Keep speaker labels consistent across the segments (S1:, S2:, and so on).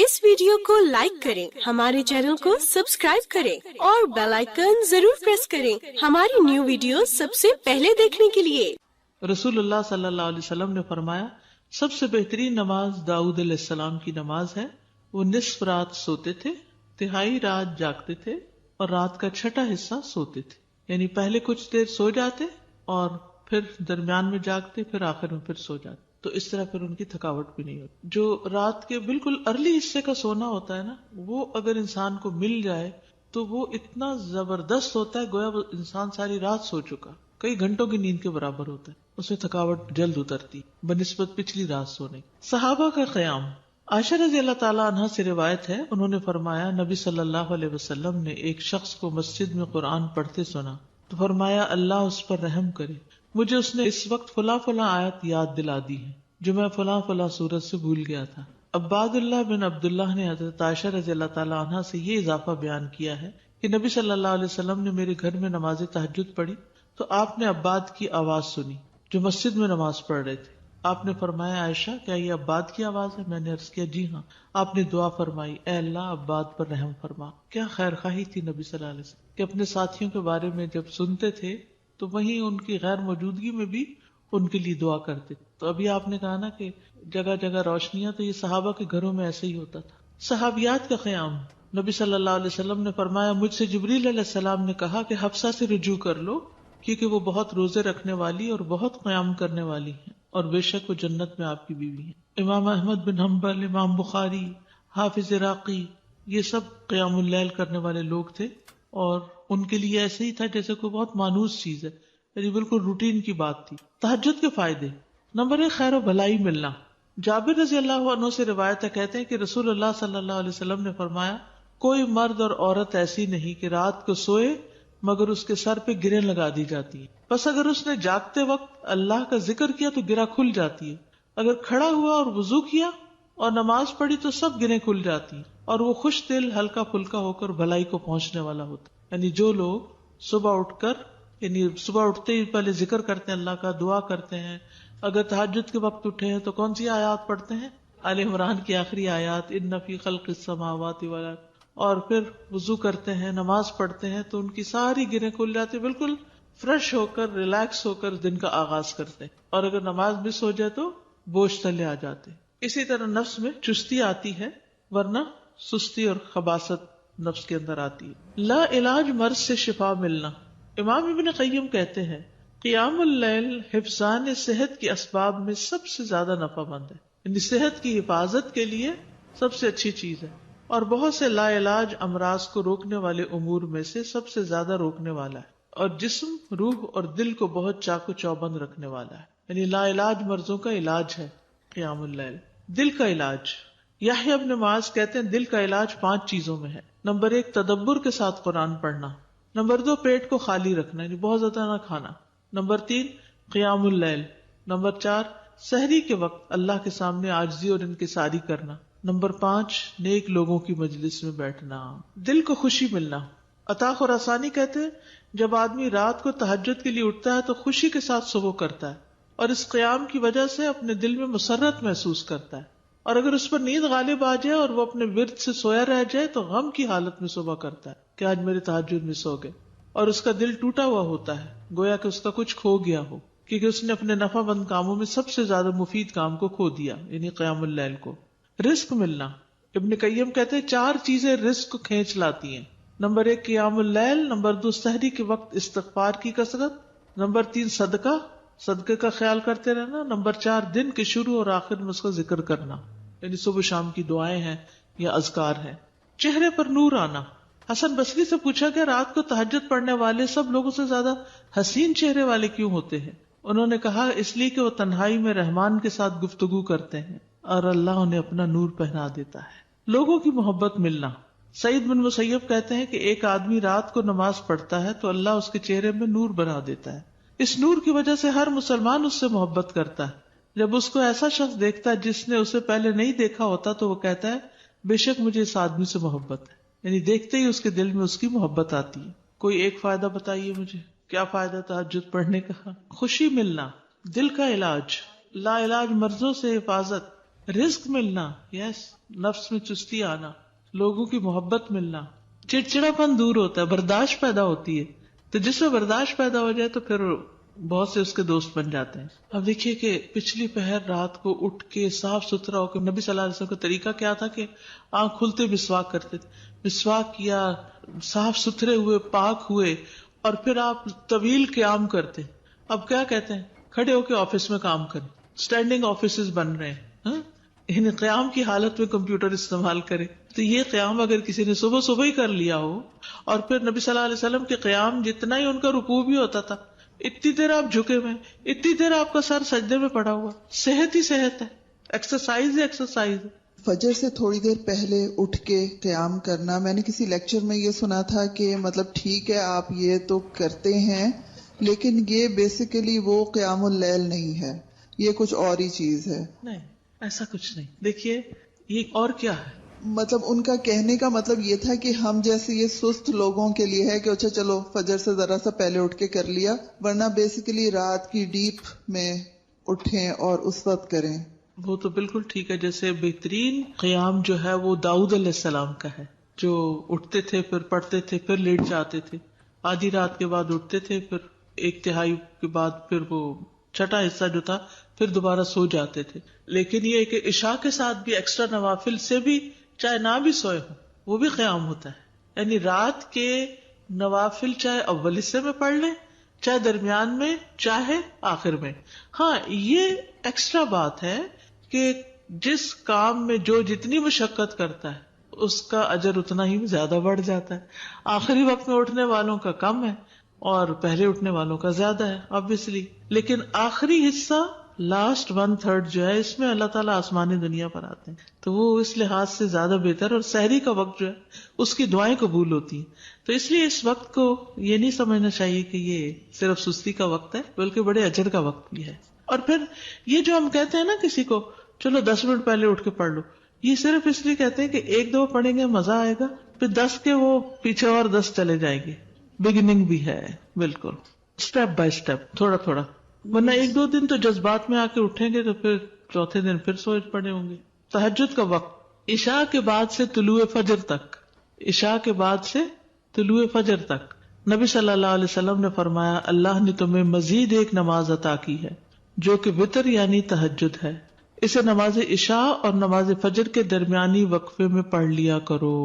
S1: اس video کو like کریں، ہمارے چینل کو سبسکرائب کریں اور بیل آئیکن ضرور پریس کریں ہماری نیو ویڈیو سب سے پہلے دیکھنے کے لیے۔
S2: رسول اللہ صلی اللہ علیہ وسلم نے فرمایا سب سے بہترین نماز داؤد علیہ السلام کی نماز ہے۔ وہ نصف رات سوتے تھے، تہائی رات جاگتے تھے اور رات کا چھٹا حصہ سوتے تھے، یعنی پہلے کچھ دیر سو جاتے اور پھر درمیان میں جاگتے، پھر آخر میں پھر سو جاتے، تو اس طرح پھر ان کی تھکاوٹ بھی نہیں ہوتی۔ جو رات کے بالکل ارلی حصے کا سونا ہوتا ہے نا، وہ اگر انسان کو مل جائے تو وہ اتنا زبردست ہوتا ہے، گویا وہ انسان ساری رات سو چکا، کئی گھنٹوں کی نیند کے برابر ہوتا ہے، اس میں تھکاوٹ جلد اترتی بنسبت پچھلی رات سونے۔ صحابہ کا قیام۔ عائشہ رضی اللہ تعالیٰ عنہ سے روایت ہے، انہوں نے فرمایا نبی صلی اللہ علیہ وسلم نے ایک شخص کو مسجد میں قرآن پڑھتے سنا تو فرمایا اللہ اس پر رحم کرے، مجھے اس نے اس وقت فلاں فلاں آیت یاد دلا دی ہے جو میں فلاں فلاں سورت سے بھول گیا تھا۔ عباد اللہ بن عبداللہ نے حضرت عائشہ رضی اللہ تعالیٰ عنہ سے یہ اضافہ بیان کیا ہے کہ نبی صلی اللہ علیہ وسلم نے میرے گھر میں نماز تہجد پڑھی تو آپ نے عباد کی آواز سنی جو مسجد میں نماز پڑھ رہے تھے۔ آپ نے فرمایا عائشہ کیا یہ عباد کی آواز ہے؟ میں نے عرض کیا جی ہاں۔ آپ نے دعا فرمائی اے اللہ عباد پر رحم فرما۔ کیا خیر خواہی تھی نبی صلی اللہ علیہ وسلم کہ اپنے ساتھیوں کے بارے میں جب سنتے تھے تو وہیں ان کی غیر موجودگی میں بھی ان کے لیے دعا کرتے۔ تو ابھی آپ نے کہا نا کہ جگہ جگہ روشنیاں، تو یہ صحابہ کے گھروں میں ایسے ہی ہوتا تھا۔ صحابیات کا قیام۔ نبی صلی اللہ علیہ وسلم نے فرمایا مجھ سے جبریل علیہ السلام نے کہا کہ حفصہ سے رجوع کر لو کیونکہ وہ بہت روزے رکھنے والی اور بہت قیام کرنے والی ہیں اور بے شک وہ جنت میں آپ کی بیوی ہیں۔ امام احمد بن حنبل، امام بخاری، حافظ عراقی، یہ سب قیام اللیل کرنے والے لوگ تھے اور ان کے لیے ایسے ہی تھا جیسے کوئی بہت مانوس چیز ہے، یعنی بالکل روٹین کی بات تھی۔ تہجد کے فائدے۔ نمبر 1، خیر و بھلائی ملنا۔ جابر رضی اللہ عنہ سے روایت ہے، کہتے ہیں کہ رسول اللہ صلی اللہ علیہ وسلم نے فرمایا کوئی مرد اور عورت ایسی نہیں کہ رات کو سوئے مگر اس کے سر پہ گریں لگا دی جاتی ہے، بس اگر اس نے جاگتے وقت اللہ کا ذکر کیا تو گرہ کھل جاتی ہے، اگر کھڑا ہوا اور وضو کیا اور نماز پڑھی تو سب گریں کھل جاتی ہیں، اور وہ خوش دل ہلکا پھلکا ہو کر بھلائی کو پہنچنے والا ہوتا۔ یعنی جو لوگ صبح اٹھ کر، یعنی صبح اٹھتے ہی پہلے ذکر کرتے ہیں، اللہ کا دعا کرتے ہیں، اگر تہجد کے وقت اٹھے ہیں تو کون سی آیات پڑھتے ہیں؟ آل عمران کی آخری آیات، ان فی خلق السماوات والارض، اور پھر وضو کرتے ہیں، نماز پڑھتے ہیں تو ان کی ساری گرہیں کھل جاتی، بالکل فریش ہو کر، ریلیکس ہو کر دن کا آغاز کرتے ہیں، اور اگر نماز مس ہو جائے تو بوجھ تلے آ جاتے۔ اسی طرح نفس میں چستی آتی ہے، ورنہ سستی اور خباثت نفس کے اندر آتی ہے۔ لا علاج مرض سے شفا ملنا۔ امام ابن قیم کہتے ہیں قیام اللیل حفظان صحت کے اسباب میں سب سے زیادہ نفع مند ہے، یعنی صحت کی حفاظت کے لیے سب سے اچھی چیز ہے، اور بہت سے لا علاج امراض کو روکنے والے امور میں سے سب سے زیادہ روکنے والا ہے، اور جسم، روح اور دل کو بہت چاق و چوبند رکھنے والا ہے، یعنی لا علاج مرضوں کا علاج ہے قیام اللیل۔ دل کا علاج۔ یحییٰ ابن معاذ کہتے ہیں دل کا علاج 5 چیزوں میں ہے۔ نمبر 1، تدبر کے ساتھ قرآن پڑھنا۔ نمبر 2، پیٹ کو خالی رکھنا، یعنی بہت زیادہ نہ کھانا۔ نمبر 3، قیام اللیل۔ نمبر 4، سحری کے وقت اللہ کے سامنے عاجزی اور انکساری کرنا۔ نمبر 5، نیک لوگوں کی مجلس میں بیٹھنا۔ دل کو خوشی ملنا۔ عطا خراسانی کہتے ہیں جب آدمی رات کو تہجد کے لیے اٹھتا ہے تو خوشی کے ساتھ صبح کرتا ہے، اور اس قیام کی وجہ سے اپنے دل میں مسرت محسوس کرتا ہے، اور اگر اس پر نیند غالب آ جائے اور وہ اپنے ورد سے سویا رہ جائے تو غم کی حالت میں صبح کرتا ہے کہ آج میرے تہجد مس ہو گئے، اور اس کا دل ٹوٹا ہوا ہوتا ہے، گویا کہ اس کا کچھ کھو گیا ہو، کیونکہ اس نے اپنے نفع مند کاموں میں سب سے زیادہ مفید کام کو کھو دیا، یعنی قیام اللیل کو۔ رزق ملنا۔ ابن قیم کہتے ہیں 4 چیزیں رزق کو کھینچ لاتی ہیں۔ نمبر 1، قیام اللیل۔ نمبر 2، سحری کے وقت استغفار کی کثرت۔ نمبر 3، صدقے کا خیال کرتے رہنا۔ نمبر 4، دن کے شروع اور آخر میں اس کا ذکر کرنا، یعنی صبح شام کی دعائیں ہیں یا اذکار ہیں۔ چہرے پر نور آنا۔ حسن بصری سے پوچھا کہ رات کو تہجد پڑھنے والے سب لوگوں سے زیادہ حسین چہرے والے کیوں ہوتے ہیں؟ انہوں نے کہا اس لیے کہ وہ تنہائی میں رحمان کے ساتھ گفتگو کرتے ہیں اور اللہ انہیں اپنا نور پہنا دیتا ہے۔ لوگوں کی محبت ملنا۔ سعید بن مسیب کہتے ہیں کہ ایک آدمی رات کو نماز پڑھتا ہے تو اللہ اس کے چہرے میں نور بنا دیتا ہے، اس نور کی وجہ سے ہر مسلمان اس سے محبت کرتا ہے۔ جب اس کو ایسا شخص دیکھتا ہے جس نے اسے پہلے نہیں دیکھا ہوتا تو وہ کہتا ہے بے شک مجھے اس آدمی سے محبت ہے، یعنی دیکھتے ہی اس کے دل میں اس کی محبت آتی ہے۔ کوئی ایک فائدہ بتائیے مجھے، کیا فائدہ تہجد پڑھنے کا؟ خوشی ملنا۔ دل کا علاج۔ لا علاج مرضوں سے حفاظت۔ رزق ملنا، یس، نفس میں چستی آنا، لوگوں کی محبت ملنا، چڑچڑا پن دور ہوتا ہے، برداشت پیدا ہوتی ہے. تو جس میں برداشت پیدا ہو جائے تو پھر بہت سے اس کے دوست بن جاتے ہیں. اب دیکھیے کہ پچھلی پہر رات کو اٹھ کے صاف ستھرا ہو کے، نبی صلی اللہ علیہ وسلم کا طریقہ کیا تھا کہ آنکھ کھلتے مسواک کرتے تھے، مسواک کیا، صاف ستھرے ہوئے، پاک ہوئے، اور پھر آپ طویل قیام کرتے. اب کیا کہتے ہیں، کھڑے ہو کے آفس میں کام کریں، اسٹینڈنگ آفیسز بن رہے ہیں، یعنی قیام کی حالت میں کمپیوٹر استعمال کرے. تو یہ قیام اگر کسی نے صبح صبح ہی کر لیا ہو، اور پھر نبی صلی اللہ علیہ وسلم کے قیام جتنا ہی ان کا رکوع بھی ہوتا تھا، اتنی دیر آپ جھکے ہوئے، اتنی دیر آپ کا سر سجدے میں پڑا ہوا، صحت ہی صحت ہے، ایکسرسائز ہی ایکسرسائز ہے.
S3: فجر سے تھوڑی دیر پہلے اٹھ کے قیام کرنا، میں نے کسی لیکچر میں یہ سنا تھا کہ مطلب ٹھیک ہے آپ یہ تو کرتے ہیں، لیکن یہ بیسیکلی وہ قیام اللیل نہیں ہے، یہ کچھ اور ہی چیز ہے.
S2: نہیں، ایسا کچھ نہیں. دیکھیے یہ اور کیا ہے،
S3: مطلب ان کا کہنے کا مطلب یہ تھا کہ ہم جیسے یہ سست لوگوں کے لیے ہے کہ اچھا چلو فجر سے ذرا سا پہلے اٹھ کے کر لیا، ورنہ بیسیکلی رات کی ڈیپ میں اٹھیں اور اس وقت کریں.
S2: وہ تو بالکل ٹھیک ہے. جیسے بہترین قیام جو ہے وہ داؤد علیہ السلام کا ہے، جو اٹھتے تھے، پھر پڑھتے تھے، پھر لیٹ جاتے تھے، آدھی رات کے بعد اٹھتے تھے، پھر ایک تہائی کے بعد پھر وہ چھٹا حصہ جو تھا پھر دوبارہ سو جاتے تھے. لیکن یہ کہ عشاء کے ساتھ بھی ایکسٹرا نوافل سے بھی چاہے نہ بھی سوئے ہوں وہ بھی قیام ہوتا ہے. یعنی رات کے نوافل چاہے اول حصے میں پڑھ لیں، چاہے درمیان میں، چاہے آخر میں. ہاں یہ ایکسٹرا بات ہے کہ جس کام میں جو جتنی مشقت کرتا ہے اس کا اجر اتنا ہی زیادہ بڑھ جاتا ہے. آخری وقت میں اٹھنے والوں کا کم ہے اور پہلے اٹھنے والوں کا زیادہ ہے obviously. لیکن آخری حصہ لاسٹ 1/3 جو ہے، اس میں اللہ تعالیٰ آسمانی دنیا پر آتے ہیں، تو وہ اس لحاظ سے زیادہ بہتر. اور سحری کا وقت جو ہے اس کی دعائیں قبول ہوتی ہیں. تو اس لیے اس وقت کو یہ نہیں سمجھنا چاہیے کہ یہ صرف سستی کا وقت ہے، بلکہ بڑے اجر کا وقت بھی ہے. اور پھر یہ جو ہم کہتے ہیں نا کسی کو چلو 10 منٹ پہلے اٹھ کے پڑھ لو، یہ صرف اس لیے کہتے ہیں کہ ایک دو پڑھیں گے مزہ آئے گا، پھر 10 کے وہ پیچھے اور 10 چلے جائیں گے. بگننگ بھی ہے، بالکل اسٹیپ بائی اسٹیپ، تھوڑا تھوڑا. ورنہ ایک دو دن تو جذبات میں آ کے اٹھیں گے تو پھر چوتھے دن پھر سوچ پڑے ہوں گے. تہجد کا وقت عشاء کے بعد سے طلوع فجر تک، عشاء کے بعد سے طلوع فجر تک نبی صلی اللہ علیہ وسلم نے فرمایا اللہ نے تمہیں مزید ایک نماز عطا کی ہے جو کہ وتر یعنی تہجد ہے، اسے نماز عشاء اور نماز فجر کے درمیانی وقفے میں پڑھ لیا کرو.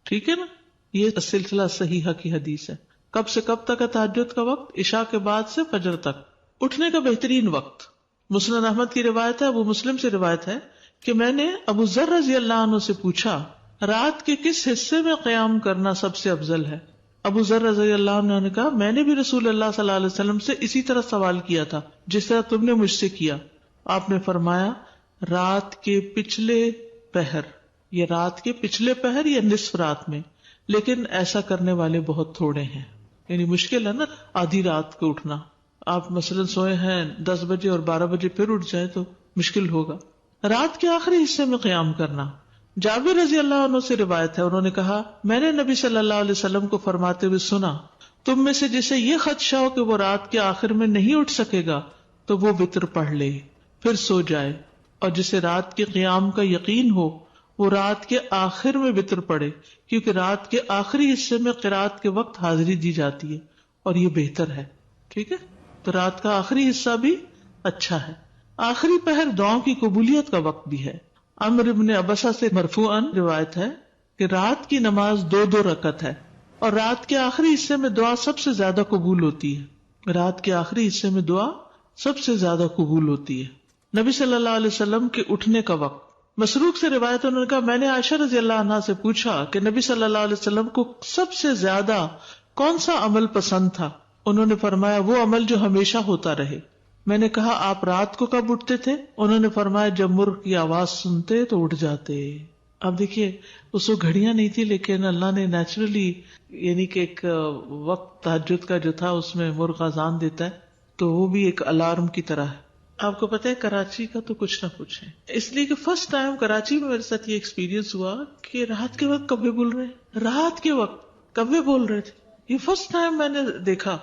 S2: ٹھیک ہے نا، یہ سلسلہ صحیحہ کی حدیث ہے. کب سے کب تک ہے تہجد کا وقت؟ عشاء کے بعد سے فجر تک. اٹھنے کا بہترین وقت، مسند احمد کی روایت ہے، ابو مسلم سے روایت ہے کہ میں نے ابو ذر رضی اللہ عنہ سے پوچھا رات کے کس حصے میں قیام کرنا سب سے افضل ہے؟ ابو ذر رضی اللہ عنہ نے کہا میں نے بھی رسول اللہ صلی اللہ علیہ وسلم سے اسی طرح سوال کیا تھا جس طرح تم نے مجھ سے کیا. آپ نے فرمایا رات کے پچھلے پہر، یہ رات کے پچھلے پہر یا نصف رات میں، لیکن ایسا کرنے والے بہت تھوڑے ہیں. یعنی مشکل ہے نا آدھی رات کو اٹھنا. آپ مثلا سوئے ہیں 10 بجے اور 12 بجے پھر اٹھ جائے تو مشکل ہوگا. رات کے آخری حصے میں قیام کرنا. جابر رضی اللہ عنہ سے روایت ہے، انہوں نے کہا میں نے نبی صلی اللہ علیہ وسلم کو فرماتے ہوئے سنا تم میں سے جسے یہ خدشہ ہو کہ وہ رات کے آخر میں نہیں اٹھ سکے گا تو وہ وتر پڑھ لے پھر سو جائے، اور جسے رات کے قیام کا یقین ہو وہ رات کے آخر میں وتر پڑھے، کیونکہ رات کے آخری حصے میں قرات کے وقت حاضری دی جاتی ہے اور یہ بہتر ہے. ٹھیک ہے، تو رات کا آخری حصہ بھی اچھا ہے. آخری پہر دعاؤں کی قبولیت کا وقت بھی ہے. عمرو بن ابسہ سے مرفوعاً روایت ہے کہ رات کی نماز 2 رکعت ہے اور رات کے آخری حصے میں دعا سب سے زیادہ قبول ہوتی ہے. رات کے آخری حصے میں دعا سب سے زیادہ قبول ہوتی ہے. نبی صلی اللہ علیہ وسلم کے اٹھنے کا وقت. مسروق سے روایت انہوں نے کہا میں نے عائشہ رضی اللہ عنہا سے پوچھا کہ نبی صلی اللہ علیہ وسلم کو سب سے زیادہ کون سا عمل پسند تھا؟ انہوں نے فرمایا وہ عمل جو ہمیشہ ہوتا رہے. میں نے کہا آپ رات کو کب اٹھتے تھے؟ انہوں نے فرمایا جب مرغ کی آواز سنتے تو اٹھ جاتے. اب دیکھیے اس کو گھڑیاں نہیں تھی، لیکن اللہ نے نیچرلی یعنی کہ ایک وقت تہجد کا جو تھا اس میں مرغ اذان دیتا ہے تو وہ بھی ایک الارم کی طرح ہے. آپ کو پتہ ہے کراچی کا تو کچھ نہ پوچھیں، اس لیے کہ فرسٹ ٹائم کراچی میں میرے ساتھ یہ ایکسپیرینس ہوا کہ رات کے وقت کبے بول رہے ہیں، رات کے وقت کبے بول رہے تھے. یہ فرسٹ ٹائم میں نے دیکھا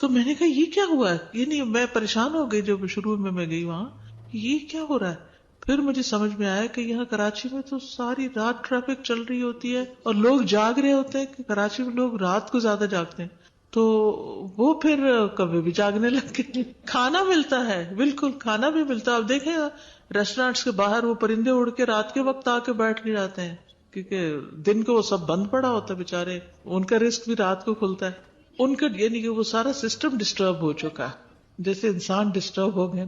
S2: تو میں نے کہا یہ کیا ہوا ہے؟ یہ نہیں، میں پریشان ہو گئی جب شروع میں گئی وہاں، یہ کیا ہو رہا ہے. پھر مجھے سمجھ میں آیا کہ یہاں کراچی میں تو ساری رات ٹریفک چل رہی ہوتی ہے اور لوگ جاگ رہے ہوتے ہیں، کہ کراچی میں لوگ رات کو زیادہ جاگتے ہیں، تو وہ پھر کبھی بھی جاگنے لگ گئے. کھانا ملتا ہے، بالکل کھانا بھی ملتا ہے. اب دیکھیں ریسٹورینٹس کے باہر وہ پرندے اڑ کے رات کے وقت آ کے بیٹھ کے جاتے ہیں، کیونکہ دن کو وہ سب بند پڑا ہوتا ہے بےچارے، ان کا رزق بھی رات کو کھلتا ہے. ان کا یعنی کہ وہ سارا سسٹم ڈسٹرب ہو چکا ہے، جیسے انسان ڈسٹرب ہو گئے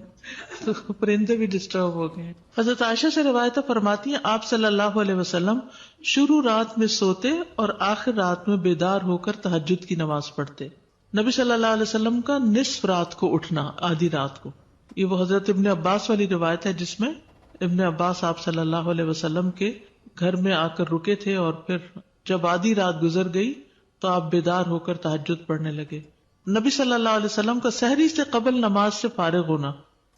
S2: تو پرندے بھی ڈسٹرب ہو گئے. حضرت عائشہ سے روایت فرماتی ہیں آپ صلی اللہ علیہ وسلم شروع رات میں سوتے اور آخر رات میں بیدار ہو کر تہجد کی نماز پڑھتے. نبی صلی اللہ علیہ وسلم کا نصف رات کو اٹھنا، آدھی رات کو، یہ وہ حضرت ابن عباس والی روایت ہے جس میں ابن عباس آپ صلی اللہ علیہ وسلم کے گھر میں آ کر رکے تھے اور پھر جب آدھی رات گزر گئی تو آپ بیدار ہو کر تہجد پڑھنے لگے. نبی صلی اللہ علیہ وسلم کا سحری سے قبل نماز سے فارغ ہونا.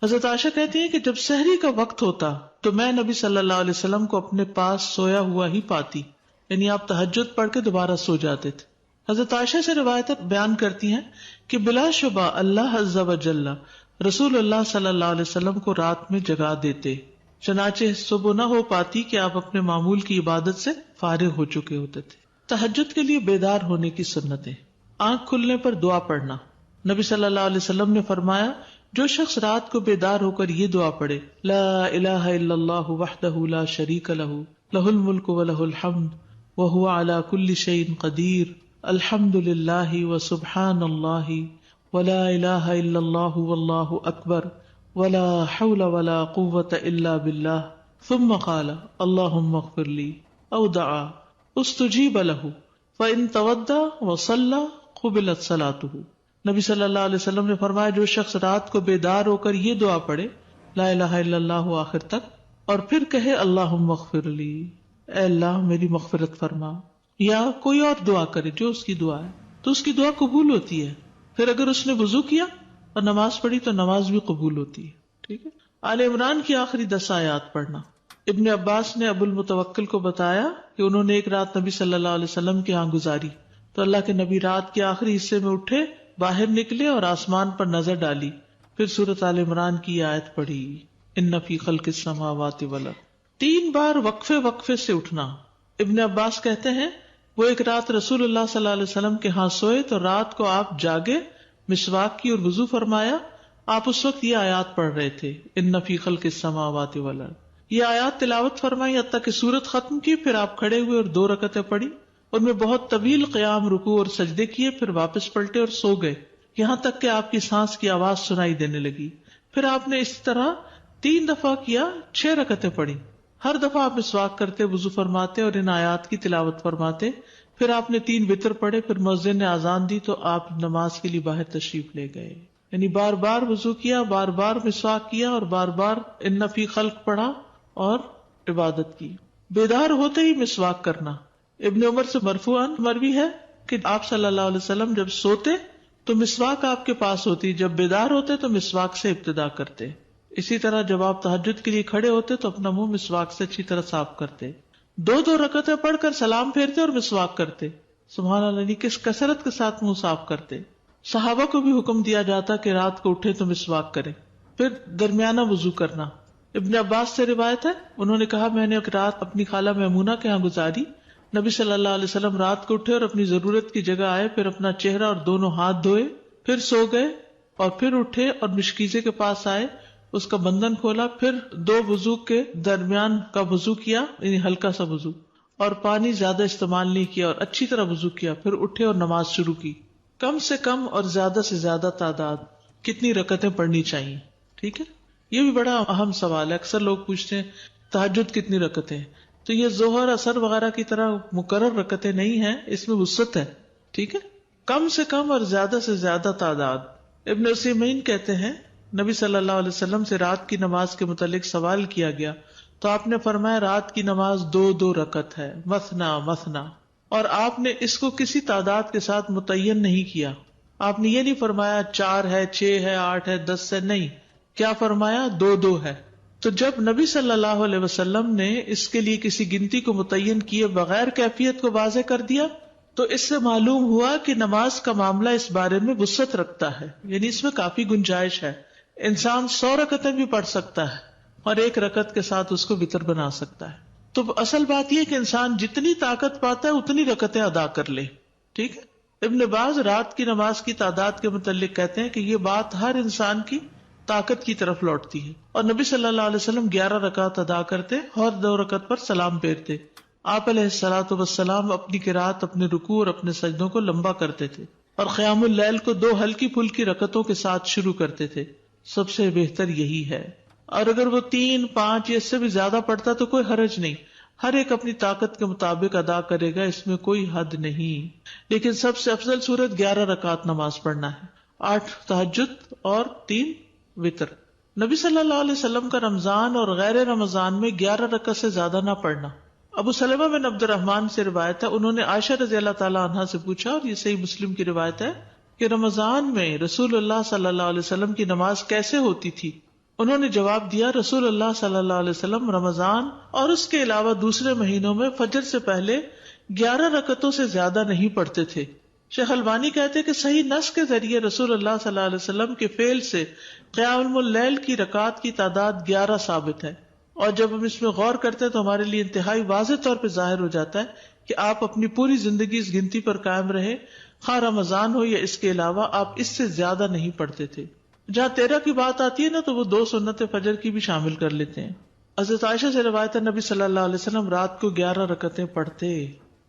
S2: حضرت عائشہ کہتی ہیں کہ جب سحری کا وقت ہوتا تو میں نبی صلی اللہ علیہ وسلم کو اپنے پاس سویا ہوا ہی پاتی، یعنی آپ تہجد پڑھ کے دوبارہ سو جاتے تھے. حضرت عائشہ سے روایتیں بیان کرتی ہیں کہ بلا شبہ اللہ عز و جل رسول اللہ صلی اللہ علیہ وسلم کو رات میں جگا دیتے، چنانچہ صبح نہ ہو پاتی کہ آپ اپنے معمول کی عبادت سے فارغ ہو چکے ہوتے تھے. تہجد کے لیے بیدار ہونے کی سنتیں. آنکھ کھلنے پر دعا پڑھنا. نبی صلی اللہ علیہ وسلم نے فرمایا جو شخص رات کو بیدار ہو کر یہ دعا پڑھے لا الہ الا اللہ وحدہ لا شریک لہ لہ الملک ولہ الحمد وہو علی کل شیء قدیر الحمد للہ وسبحان اللہ ولا الہ الا اللہ واللہ اکبر ولا حول ولا قوة الا باللہ ثم قال اللہم اغفر لی او دعا استجیب لہ فإن تودع وصلى قبلت صلاته. نبی صلی اللہ علیہ وسلم نے فرمایا جو شخص رات کو بیدار ہو کر یہ دعا پڑھے لا الہ الا اللہ آخر تک اور پھر کہے اللہم اغفر لی، اے اللہ میری مغفرت فرما، یا کوئی اور دعا کرے جو اس کی دعا ہے تو اس کی دعا قبول ہوتی ہے. پھر اگر اس نے وضو کیا اور نماز پڑھی تو نماز بھی قبول ہوتی ہے. ٹھیک ہے. آل عمران کی آخری 10 آیات پڑھنا. ابن عباس نے ابو المتوکل کو بتایا کہ انہوں نے ایک رات نبی صلی اللہ علیہ وسلم کے ہاں گزاری تو اللہ کے نبی رات کے آخری حصے میں اٹھے، باہر نکلے اور آسمان پر نظر ڈالی، پھر سورۃ آل عمران کی آیت پڑھی ان فی خلق السماوات والارض. 3 بار وقفے وقفے سے اٹھنا. ابن عباس کہتے ہیں وہ ایک رات رسول اللہ صلی اللہ علیہ وسلم کے ہاں سوئے تو رات کو آپ جاگے، مسواک کی اور وضو فرمایا. آپ اس وقت یہ آیات پڑھ رہے تھے ان فی خلق السماوات والارض. یہ آیات تلاوت فرمائی حتیٰ کہ سورت ختم کی، پھر آپ کھڑے ہوئے اور 2 رکعتیں پڑھی. ان میں بہت طویل قیام، رکوع اور سجدے کیے، پھر واپس پلٹے اور سو گئے یہاں تک کہ آپ کی سانس کی آواز سنائی دینے لگی. پھر آپ نے اس طرح 3 دفعہ کیا، 6 رکعتیں پڑھی. ہر دفعہ آپ مسواک کرتے، وضو فرماتے اور ان آیات کی تلاوت فرماتے. پھر آپ نے 3 وتر پڑھے، پھر مؤذن نے اذان دی تو آپ نماز کے لیے باہر تشریف لے گئے. یعنی بار بار وضو کیا، بار بار مسواک کیا اور بار بار ان فی خلق پڑھا اور عبادت کی. بیدار ہوتے ہی مسواک کرنا. ابن عمر سے مرفوعاً مروی ہے کہ آپ صلی اللہ علیہ وسلم جب سوتے تو مسواک آپ کے پاس ہوتی، جب بیدار ہوتے تو مسواک سے ابتدا کرتے. اسی طرح جب آپ تہجد کے لیے کھڑے ہوتے تو اپنا منہ مسواک سے اچھی طرح صاف کرتے. 2 رکعتیں پڑھ کر سلام پھیرتے اور مسواک کرتے. سبحان اللہ، کس کثرت کے ساتھ منہ صاف کرتے. صحابہ کو بھی حکم دیا جاتا کہ رات کو اٹھے تو مسواک کرے. پھر درمیانہ وضو کرنا. ابن عباس سے روایت ہے انہوں نے کہا میں نے ایک رات اپنی خالہ میمونہ کے ہاں گزاری. نبی صلی اللہ علیہ وسلم رات کو اٹھے اور اپنی ضرورت کی جگہ آئے، پھر اپنا چہرہ اور دونوں ہاتھ دھوئے، پھر سو گئے اور پھر اٹھے اور مشکیزے کے پاس آئے، اس کا بندھن کھولا، پھر 2 وضو کے درمیان کا وضو کیا، یعنی ہلکا سا وضو، اور پانی زیادہ استعمال نہیں کیا اور اچھی طرح وضو کیا. پھر اٹھے اور نماز شروع کی. کم سے کم اور زیادہ سے زیادہ تعداد کتنی رکعتیں پڑھنی چاہیے؟ ٹھیک ہے. یہ بھی بڑا اہم سوال ہے. اکثر لوگ پوچھتے ہیں تہجد کتنی رکعتیں ہیں، تو یہ ظہر اثر وغیرہ کی طرح مقرر رکعتیں نہیں ہیں، اس میں وسعت ہے. ٹھیک ہے. کم سے کم اور زیادہ سے زیادہ تعداد. ابن عثیمین کہتے ہیں نبی صلی اللہ علیہ وسلم سے رات کی نماز کے متعلق سوال کیا گیا تو آپ نے فرمایا رات کی نماز 2 رکعت ہے، مثنا مثنا، اور آپ نے اس کو کسی تعداد کے ساتھ متعین نہیں کیا. آپ نے یہ نہیں فرمایا 4 ہے، 6 ہے، 8 ہے، 10 ہے، نہیں. کیا فرمایا؟ 2 ہے. تو جب نبی صلی اللہ علیہ وسلم نے اس کے لیے کسی گنتی کو متعین کیے بغیر کیفیت کو واضح کر دیا تو اس سے معلوم ہوا کہ نماز کا معاملہ اس بارے میں وسعت رکھتا ہے، یعنی اس میں کافی گنجائش ہے. انسان 100 رکعتیں بھی پڑھ سکتا ہے، اور ایک رکعت کے ساتھ اس کو وتر بنا سکتا ہے. تو اصل بات یہ کہ انسان جتنی طاقت پاتا ہے اتنی رکعتیں ادا کر لے. ٹھیک ہے. ابن باز رات کی نماز کی تعداد کے متعلق کہتے ہیں کہ یہ بات ہر انسان کی طاقت کی طرف لوٹتی ہے. اور نبی صلی اللہ علیہ وسلم 11 رکعت ادا کرتے اور 2 رکعت پر سلام پھیرتے. آپ علیہ الصلوۃ والسلام اپنی قرات، اپنے رکوع اور اپنے سجدوں کو لمبا کرتے تھے اور قیام اللیل کو 2 ہلکی پھلکی رکعتوں کے ساتھ شروع کرتے تھے. سب سے بہتر یہی ہے. اور اگر وہ 3، 5 یا اس سے بھی زیادہ پڑھتا تو کوئی حرج نہیں. ہر ایک اپنی طاقت کے مطابق ادا کرے گا، اس میں کوئی حد نہیں. لیکن سب سے افضل صورت 11 رکعت نماز پڑھنا ہے، 8 تہجد اور 3 وتر. نبی صلی اللہ علیہ وسلم کا رمضان اور غیر رمضان میں 11 رکعت سے زیادہ نہ پڑھنا. ابو سلمہ بن عبد الرحمن سے روایت ہے، انہوں نے عائشہ رضی اللہ تعالیٰ عنہا سے پوچھا، اور یہ صحیح مسلم کی روایت ہے، کہ رمضان میں رسول اللہ صلی اللہ علیہ وسلم کی نماز کیسے ہوتی تھی؟ انہوں نے جواب دیا، رسول اللہ صلی اللہ علیہ وسلم رمضان اور اس کے علاوہ دوسرے مہینوں میں فجر سے پہلے 11 رکعتوں سے زیادہ نہیں پڑھتے تھے. شیخ البانی کہتے ہیں کہ صحیح نص کے ذریعے رسول اللہ صلی اللہ علیہ وسلم کے فعل سے قیام اللیل کی رکعات کی تعداد 11 ثابت ہے. اور جب ہم اس میں غور کرتے ہیں تو ہمارے لیے انتہائی واضح طور پہ ظاہر ہو جاتا ہے کہ آپ اپنی پوری زندگی اس گنتی پر قائم رہے، خواہ رمضان ہو یا اس کے علاوہ آپ اس سے زیادہ نہیں پڑھتے تھے. جہاں 13 کی بات آتی ہے نا تو وہ 2 سنت فجر کی بھی شامل کر لیتے ہیں. حضرت عائشہ سے روایت ہے، نبی صلی اللہ علیہ وسلم رات کو 11 رکعتیں پڑھتے،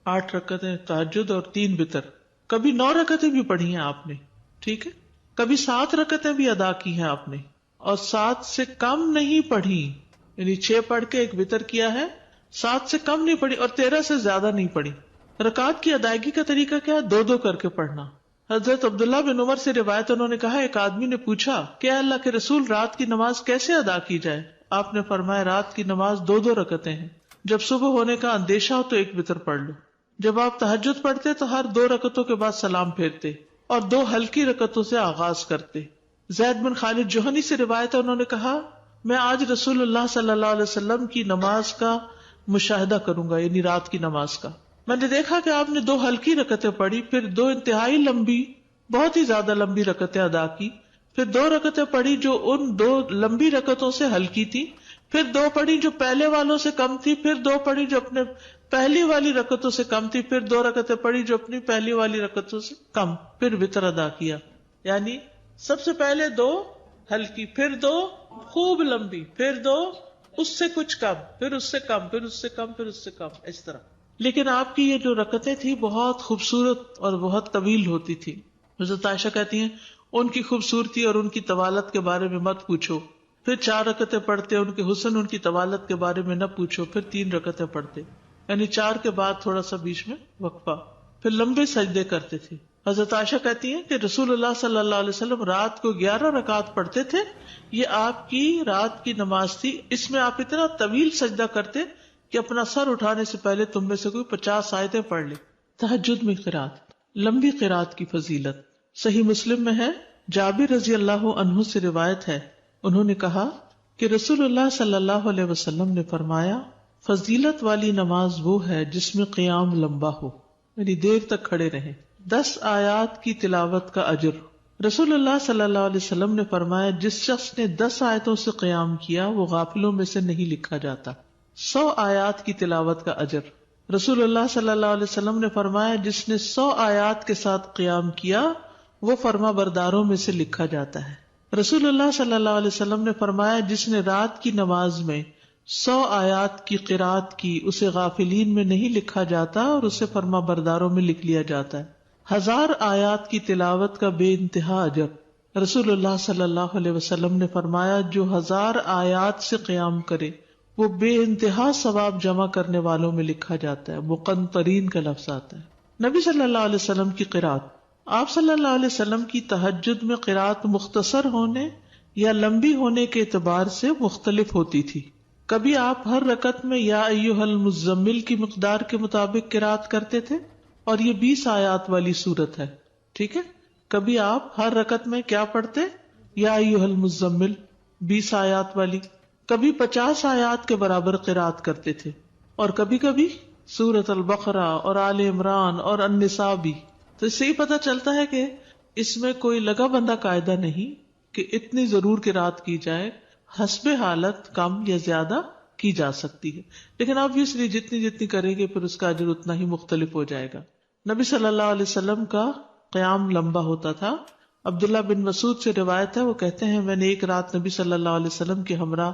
S2: 8 رکعتیں تہجد اور 3 وتر. کبھی 9 رکعتیں بھی پڑھی ہیں آپ نے. ٹھیک ہے. کبھی 7 رکعتیں بھی ادا کی ہیں آپ نے، اور 7 سے کم نہیں پڑھی. یعنی 6 پڑھ کے 1 وتر کیا ہے، 7 سے کم نہیں پڑھی اور 13 سے زیادہ نہیں پڑھی. رکعات کی ادائیگی کا طریقہ کیا ہے؟ 2 کر کے پڑھنا. حضرت عبداللہ بن عمر سے روایت، انہوں نے کہا ایک آدمی نے پوچھا کہ اللہ کے رسول رات کی نماز کیسے ادا کی جائے؟ آپ نے فرمایا رات کی نماز 2 رکعتیں ہیں. جب صبح ہونے کا اندیشہ ہو تو 1 وتر پڑھ لو. جب آپ تہجد پڑھتے تو ہر 2 رکعتوں کے بعد سلام پھیرتے اور 2 ہلکی رکعتوں سے آغاز کرتے. زید بن خالد جوہنی سے روایت ہے، انہوں نے کہا میں آج رسول اللہ صلی اللہ علیہ وسلم کی نماز کا مشاہدہ کروں گا، یعنی رات کی نماز کا. میں نے دیکھا کہ آپ نے 2 ہلکی رکعتیں پڑھی، پھر 2 انتہائی لمبی، بہت ہی زیادہ لمبی رکعتیں ادا کی، پھر 2 رکعتیں پڑھی جو ان 2 لمبی رکعتوں سے ہلکی تھی، پھر 2 پڑھی جو پہلے والوں سے کم تھی، پھر 2 پڑھی جو اپنے پہلی والی رکعتوں سے کم تھی، پھر 2 رکعتیں پڑھی جو اپنی پہلی والی رکعتوں سے کم، پھر وتر ادا کیا. یعنی سب سے پہلے 2 ہلکی، پھر 2 خوب لمبی، پھر 2 اس سے کچھ کم، پھر اس سے کم، پھر اس سے کم، پھر اس سے کم، اس طرح. لیکن آپ کی یہ جو رکعتیں تھی بہت خوبصورت اور بہت طویل ہوتی تھی. حضرت عائشہ کہتی ہیں ان کی خوبصورتی اور ان کی طوالت کے بارے میں مت پوچھو. پھر 4 رکعتیں پڑھتے، ان کے حسن، ان کی طوالت کے بارے میں نہ پوچھو. پھر 3 رکعتیں پڑھتے، یعنی 4 کے بعد تھوڑا سا بیچ میں وقفہ، پھر لمبے سجدے کرتے تھے. حضرت عائشہ کہتی ہیں کہ رسول اللہ صلی اللہ علیہ وسلم رات کو 11 رکعات پڑھتے تھے. یہ آپ کی رات کی نماز تھی. اس میں آپ اتنا طویل سجدہ کرتے کہ اپنا سر اٹھانے سے پہلے تم میں سے کوئی 50 آیتیں پڑھ لے. تہجد میں قرات، لمبی قرات کی فضیلت صحیح مسلم میں ہے. جابر رضی اللہ عنہ سے روایت ہے، انہوں نے کہا کہ رسول اللہ صلی اللہ علیہ وسلم نے فرمایا فضیلت والی نماز وہ ہے جس میں قیام لمبا ہو، یعنی دیر تک کھڑے رہیں. 10 آیات کی تلاوت کا اجر. رسول اللہ صلی اللہ علیہ وسلم نے فرمایا جس شخص نے 10 آیتوں سے قیام کیا وہ غافلوں میں سے نہیں لکھا جاتا. 100 آیات کی تلاوت کا اجر. رسول اللہ صلی اللہ علیہ وسلم نے فرمایا جس نے 100 آیات کے ساتھ قیام کیا وہ فرما برداروں میں سے لکھا جاتا ہے. رسول اللہ صلی اللہ علیہ وسلم نے فرمایا جس نے رات کی نماز میں 100 آیات کی قرات کی اسے غافلین میں نہیں لکھا جاتا اور اسے فرما برداروں میں لکھ لیا جاتا ہے. 1000 آیات کی تلاوت کا بے انتہا اجر. رسول اللہ صلی اللہ علیہ وسلم نے فرمایا جو 1000 آیات سے قیام کرے وہ بے انتہا ثواب جمع کرنے والوں میں لکھا جاتا ہے. مقنطرین کا لفظ آتا ہے. نبی صلی اللہ علیہ وسلم کی قرات. آپ صلی اللہ علیہ وسلم کی تہجد میں قرات مختصر ہونے یا لمبی ہونے کے اعتبار سے مختلف ہوتی تھی. کبھی آپ ہر رکعت میں یا ایھا المزمل کی مقدار کے مطابق قرات کرتے تھے اور یہ 20 آیات والی سورت ہے. ٹھیک ہے. کبھی آپ ہر رکعت میں کیا پڑھتے؟ یا ایھا المزمل 20 آیات والی. کبھی 50 آیات کے برابر قرات کرتے تھے اور کبھی کبھی سورۃ البقرہ اور آل عمران اور النساء بھی. تو اس سے ہی پتہ چلتا ہے کہ اس میں کوئی لگا بندہ قاعدہ نہیں کہ اتنی ضرور قرات کی جائے. حسب حالت کم یا زیادہ کی جا سکتی ہے، لیکن obviously جتنی جتنی کریں گے پھر اس کا اجر اتنا ہی مختلف ہو جائے گا۔ نبی صلی اللہ علیہ وسلم کا قیام لمبا ہوتا تھا۔ عبداللہ بن مسعود سے روایت ہے، وہ کہتے ہیں میں نے ایک رات نبی صلی اللہ علیہ وسلم کے ہمراہ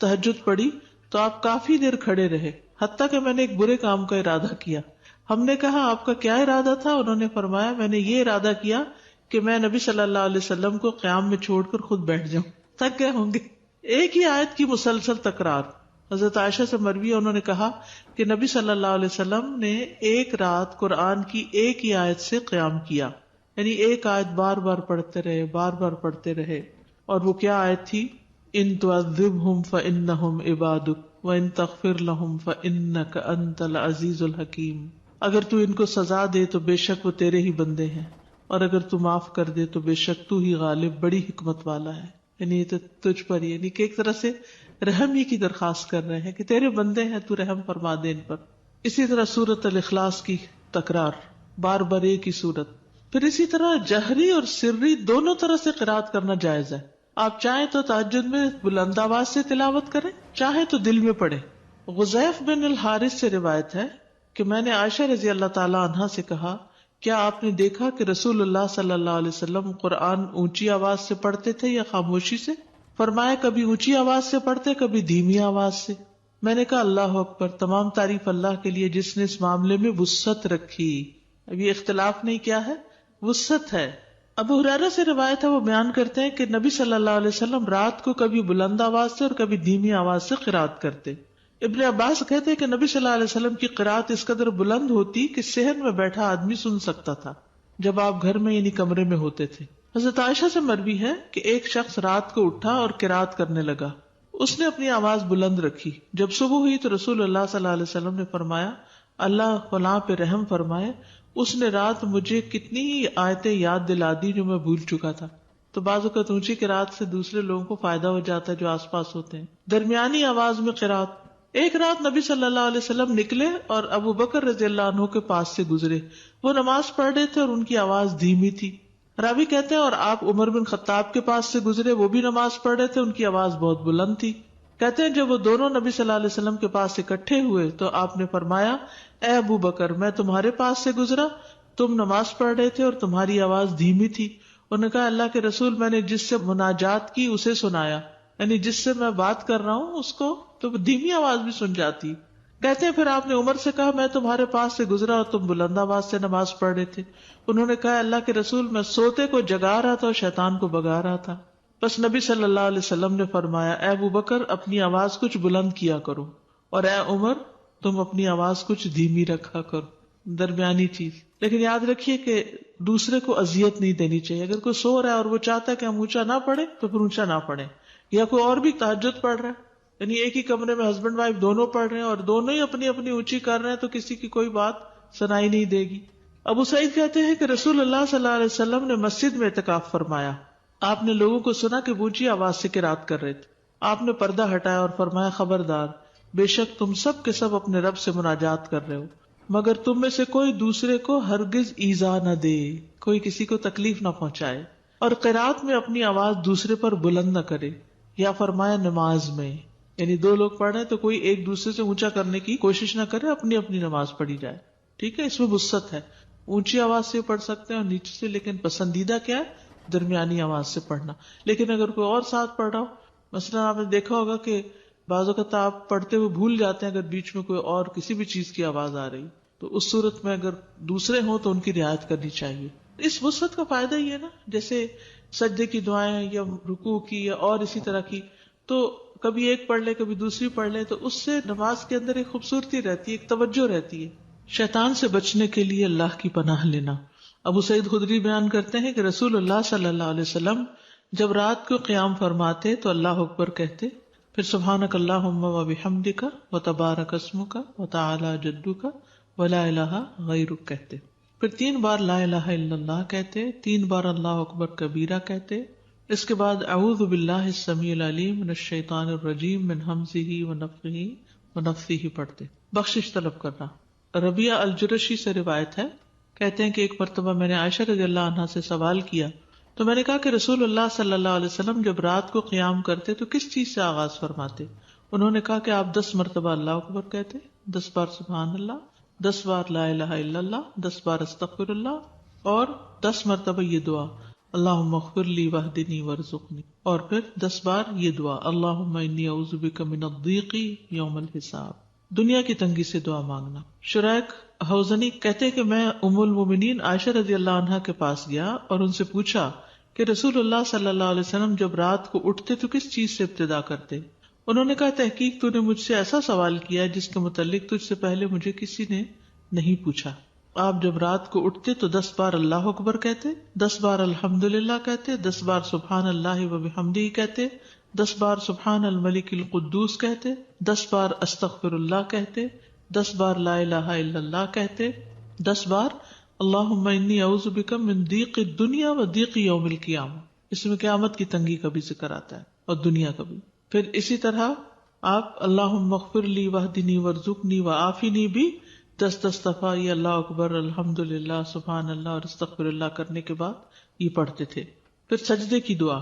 S2: تہجد پڑھی تو آپ کافی دیر کھڑے رہے، حتیٰ کہ میں نے ایک برے کام کا ارادہ کیا۔ ہم نے کہا آپ کا کیا ارادہ تھا؟ انہوں نے فرمایا میں نے یہ ارادہ کیا کہ میں نبی صلی اللہ علیہ وسلم کو قیام میں چھوڑ کر خود بیٹھ جاؤں، تھک گئے ہوں گے۔ ایک ہی آیت کی مسلسل تکرار۔ حضرت عائشہ سے مروی ہے، انہوں نے کہا کہ نبی صلی اللہ علیہ وسلم نے ایک رات قرآن کی ایک ہی آیت سے قیام کیا، یعنی ایک آیت بار بار پڑھتے رہے، بار بار پڑھتے رہے۔ اور وہ کیا آیت تھی؟ ان تعذبہم فانہم عبادک وان تغفر لہم فانک انت العزیز الحکیم۔ اگر تو ان کو سزا دے تو بے شک وہ تیرے ہی بندے ہیں، اور اگر تو معاف کر دے تو بے شک تو ہی غالب بڑی حکمت والا ہے۔ یعنی یہ تو تجھ پر، یعنی کہ ایک طرح سے رحم ہی کی درخواست کر رہے ہیں کہ تیرے بندے ہیں، تو رحم فرما دے ان پر۔ اسی طرح سورۃ الاخلاص کی تکرار، بار بار ایک ہی سورت۔ پھر اسی طرح جہری اور سری دونوں طرح سے قرات کرنا جائز ہے۔ آپ چاہیں تو تہجد میں بلند آواز سے تلاوت کریں، چاہیں تو دل میں پڑھیں۔ غزیف بن الحارث سے روایت ہے کہ میں نے عائشہ رضی اللہ تعالی عنہا سے کہا کیا آپ نے دیکھا کہ رسول اللہ صلی اللہ علیہ وسلم قرآن اونچی آواز سے پڑھتے تھے یا خاموشی سے؟ فرمایا کبھی اونچی آواز سے پڑھتے، کبھی دھیمی آواز سے۔ میں نے کہا اللہ اکبر، تمام تعریف اللہ کے لیے جس نے اس معاملے میں وسعت رکھی۔ اب یہ اختلاف نہیں، کیا ہے؟ وسعت ہے۔ ابو ہریرہ سے روایت ہے، وہ بیان کرتے ہیں کہ نبی صلی اللہ علیہ وسلم رات کو کبھی بلند آواز سے اور کبھی دھیمی آواز سے قرات کرتے۔ ابن عباس کہتے ہیں کہ نبی صلی اللہ علیہ وسلم کی قرات اس قدر بلند ہوتی کہ صحن میں بیٹھا آدمی سن سکتا تھا جب آپ گھر میں یعنی کمرے میں ہوتے تھے۔ حضرت عائشہ سے مروی ہے کہ ایک شخص رات کو اٹھا اور قرات کرنے لگا، اس نے اپنی آواز بلند رکھی۔ جب صبح ہوئی تو رسول اللہ صلی اللہ علیہ وسلم نے فرمایا اللہ فلاں پہ رحم فرمائے، اس نے رات مجھے کتنی ہی آیتیں یاد دلا دی جو میں بھول چکا تھا۔ تو بعض اوقات اونچی قرات سے دوسرے لوگوں کو فائدہ ہو جاتا ہے جو آس پاس ہوتے ہیں۔ درمیانی آواز میں قرات۔ ایک رات نبی صلی اللہ علیہ وسلم نکلے اور ابو بکر رضی اللہ عنہ کے پاس سے گزرے، وہ نماز پڑھ رہے تھے اور ان کی آواز دھیمی تھی۔ راوی کہتے ہیں اور آپ عمر بن خطاب کے پاس سے گزرے، وہ بھی نماز پڑھ رہے تھے، ان کی آواز بہت بلند تھی۔ کہتے ہیں جب وہ دونوں نبی صلی اللہ علیہ وسلم کے پاس اکٹھے ہوئے تو آپ نے فرمایا اے ابو بکر، میں تمہارے پاس سے گزرا، تم نماز پڑھ رہے تھے اور تمہاری آواز دھیمی تھی۔ انہوں نے کہا اللہ کے رسول، میں نے جس سے مناجات کی اسے سنایا، یعنی جس سے میں بات کر رہا ہوں اس کو تو دھیمی آواز بھی سن جاتی۔ کہتے ہیں پھر آپ نے عمر سے کہا میں تمہارے پاس سے گزرا اور تم بلند آواز سے نماز پڑھ رہے تھے۔ انہوں نے کہا اللہ کے رسول، میں سوتے کو جگا رہا تھا اور شیطان کو بگا رہا تھا۔ بس نبی صلی اللہ علیہ وسلم نے فرمایا اے ابو بکر، اپنی آواز کچھ بلند کیا کرو، اور اے عمر، تم اپنی آواز کچھ دھیمی رکھا کرو، درمیانی چیز۔ لیکن یاد رکھیے کہ دوسرے کو اذیت نہیں دینی چاہیے۔ اگر کوئی سو رہا ہے اور وہ چاہتا ہے کہ ہم اونچا نہ پڑھیں تو پھر اونچا نہ پڑھیں، یا کوئی اور بھی تہجد پڑھ رہا ہے، یعنی ایک ہی کمرے میں ہسبینڈ وائف دونوں پڑھ رہے ہیں اور دونوں ہی اپنی اپنی اونچی کر رہے ہیں تو کسی کی کوئی بات سنائی نہیں دے گی۔ ابو سعید کہتے ہیں کہ رسول اللہ صلی اللہ علیہ وسلم نے مسجد میں اعتکاف فرمایا، آپ نے لوگوں کو سنا کہ اونچی آواز سے قرات کر رہے تھے۔ آپ نے پردہ ہٹایا اور فرمایا خبردار، بے شک تم سب کے سب اپنے رب سے مناجات کر رہے ہو، مگر تم میں سے کوئی دوسرے کو ہرگز ایذا نہ دے، کوئی کسی کو تکلیف نہ پہنچائے، اور قرات میں اپنی آواز دوسرے پر بلند نہ کرے۔ یا فرمایا نماز میں، یعنی دو لوگ پڑھ رہے ہیں تو کوئی ایک دوسرے سے اونچا کرنے کی کوشش نہ کرے، اپنی اپنی نماز پڑھی جائے۔ ٹھیک ہے، اس میں وسعت ہے، اونچی آواز سے پڑھ سکتے ہیں اور نیچے سے، لیکن پسندیدہ کیا ہے؟ درمیانی آواز سے پڑھنا۔ لیکن اگر کوئی اور ساتھ پڑھ رہا ہو، مثلا آپ نے دیکھا ہوگا کہ بعض اوقات آپ پڑھتے ہوئے بھول جاتے ہیں اگر بیچ میں کوئی اور کسی بھی چیز کی آواز آ رہی، تو اس صورت میں اگر دوسرے ہوں تو ان کی رعایت کرنی چاہیے۔ اس وسعت کا فائدہ یہ ہے نا، جیسے سجدے کی دعائیں یا رکوع کی یا اور اسی طرح کی، تو کبھی ایک پڑھ لے کبھی دوسری پڑھ لے، تو اس سے نماز کے اندر ایک خوبصورتی رہتی ہے، ایک توجہ رہتی ہے۔ شیطان سے بچنے کے لیے اللہ کی پناہ لینا۔ ابو سعید خدری بیان کرتے ہیں کہ رسول اللہ صلی اللہ علیہ وسلم جب رات کو قیام فرماتے تو اللہ اکبر کہتے، پھر سبحانک اللہم و بحمدک و تبارک اسمک و تعالی جدک و لا الہ غیرک کہتے، پھر 3 بار لا الہ الا اللہ کہتے، 3 بار اللہ اکبر کبیرہ کہتے، اس کے بعد اعوذ باللہ السمیع العلیم من الشیطان الرجیم من ہمزہ ونفخہ ونفثہ پڑھتے، بخشش طلب کرنا۔ ربیعہ الجرشی سے روایت ہے، کہتے ہیں کہ ایک مرتبہ میں نے عائشہ رضی اللہ عنہا سے سوال کیا تو میں نے کہا کہ رسول اللہ صلی اللہ علیہ وسلم جب رات کو قیام کرتے تو کس چیز سے آغاز فرماتے؟ انہوں نے کہا کہ آپ 10 مرتبہ اللہ اکبر کہتے، 10 بار سبحان اللہ، 10 بار لا الہ الا اللہ، 10 بار استغفر اللہ، اور 10 مرتبہ یہ دعا اللہم اغفر لی واہدنی وارزقنی، اور پھر 10 بار یہ دعا اللہم انی اعوذ بک من الضیق یوم الحساب، دنیا کی تنگی سے دعا مانگنا۔ شریک حوزنی کہتے کہ میں ام المومنین عائشہ رضی اللہ عنہا کے پاس گیا اور ان سے پوچھا کہ رسول اللہ صلی اللہ علیہ وسلم جب رات کو اٹھتے تو کس چیز سے ابتدا کرتے؟ انہوں نے کہا تحقیق تو نے مجھ سے ایسا سوال کیا جس کے متعلق تجھ سے پہلے مجھے کسی نے نہیں پوچھا۔ آپ جب رات کو اٹھتے تو 10 بار اللہ اکبر کہتے، 10 بار الحمدللہ کہتے، 10 بار سبحان اللہ و بحمدہ کہتے، 10 بار سبحان الملک القدوس کہتے، 10 بار استغفر اللہ کہتے، 10 بار لا الہ الا اللہ کہتے، 10 بار اللہم انی اعوذ بک من ضیق الدنیا و ضیق یوم القیامہ، اس میں قیامت کی تنگی کا بھی ذکر آتا ہے اور دنیا کا بھی۔ پھر اسی طرح آپ اللہم اغفر لی واہدنی وارزقنی وعافنی بھی 10 دفعہ یہ اللہ اکبر الحمدللہ سبحان اللہ اور استغفر اللہ کرنے کے بعد یہ پڑھتے تھے۔ پھر سجدے کی دعا